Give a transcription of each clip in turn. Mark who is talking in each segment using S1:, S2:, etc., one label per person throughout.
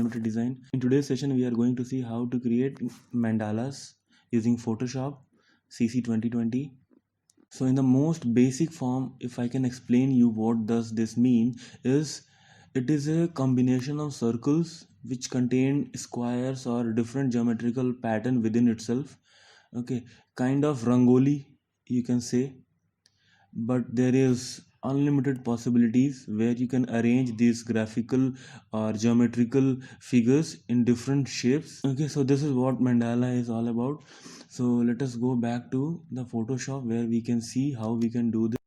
S1: Unlimited Design. In today's session, we are going to see how to create mandalas using Photoshop CC 2020. So in the most basic form, if I can explain you what does this mean, is it is a combination of circles which contain squares or different geometrical pattern within itself. Okay, kind of rangoli you can say, but there is unlimited possibilities where you can arrange these graphical or geometrical figures in different shapes. Okay, so this is what mandala is all about. So let us go back to the Photoshop where we can see how we can do this.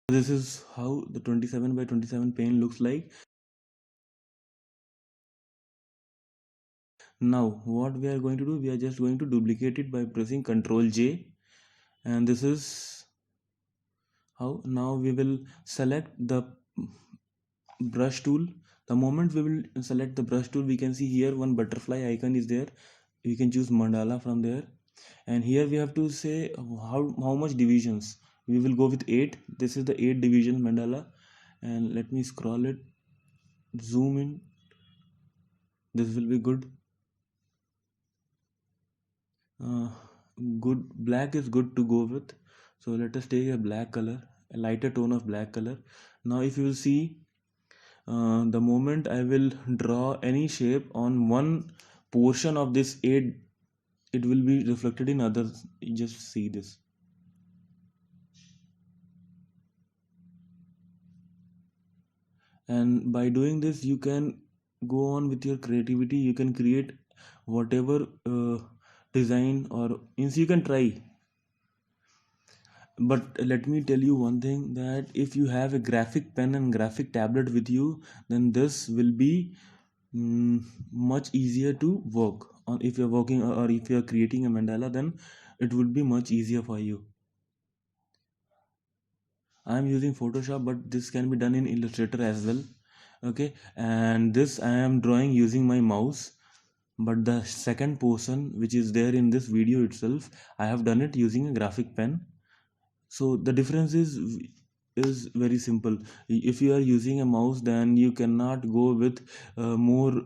S1: This is how the 27 by 27 pane looks like. Now what we are going to do, we are just going to duplicate it by pressing Ctrl J, and this is how. Now we will select the brush tool. The moment we will select the brush tool, we can see here one butterfly icon is there. We can choose mandala from there, and here we have to say how much divisions. We will go with 8. This is the 8 division mandala, and let me scroll it, zoom in. This will be good. Good, black is good to go with. So let us take a black color, a lighter tone of black color. Now if you will see, the moment I will draw any shape on one portion of this 8, it will be reflected in others. Just see this. And by doing this, you can go on with your creativity. You can create whatever design or means you can try. But let me tell you one thing, that if you have a graphic pen and graphic tablet with you, then this will be much easier to work on. If you're working or if you're creating a mandala, then it would be much easier for you. I'm using Photoshop, but this can be done in Illustrator as well. Okay, and this I am drawing using my mouse, but the second portion which is there in this video itself, I have done it using a graphic pen. So the difference is very simple. If you are using a mouse, then you cannot go with more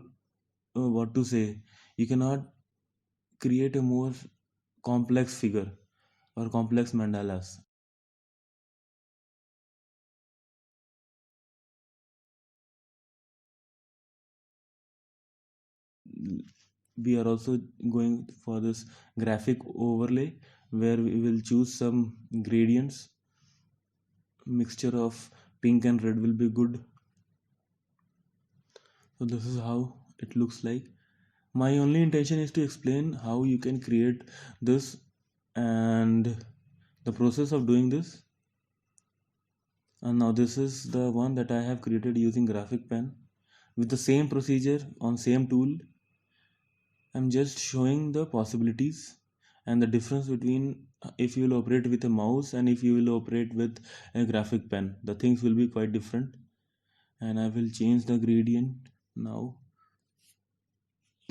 S1: what to say, you cannot create a more complex figure or complex mandalas. We are also going for this graphic overlay where we will choose some gradients. Mixture of pink and red will be good. So this is how it looks like. My only intention is to explain how you can create this and the process of doing this. And now this is the one that I have created using graphic pen with the same procedure on same tool. I'm just showing the possibilities and the difference between if you will operate with a mouse and if you will operate with a graphic pen. The things will be quite different. And I will change the gradient now.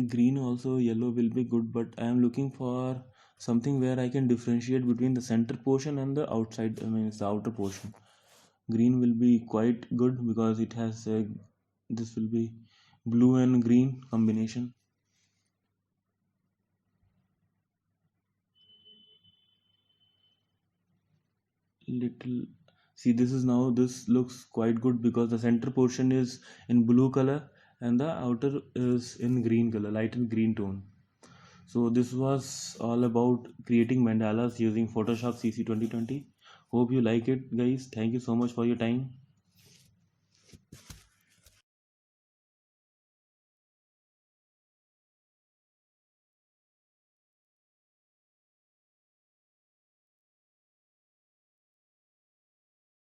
S1: Green also, yellow will be good, but I am looking for something where I can differentiate between the center portion and the outside, I mean the outer portion. Green will be quite good because it has this will be blue and green combination. Little, see, this is now, this looks quite good because the center portion is in blue color and the outer is in green color, light and green tone. So this was all about creating mandalas using Photoshop CC 2020. Hope you like it, guys. Thank you so much for your time.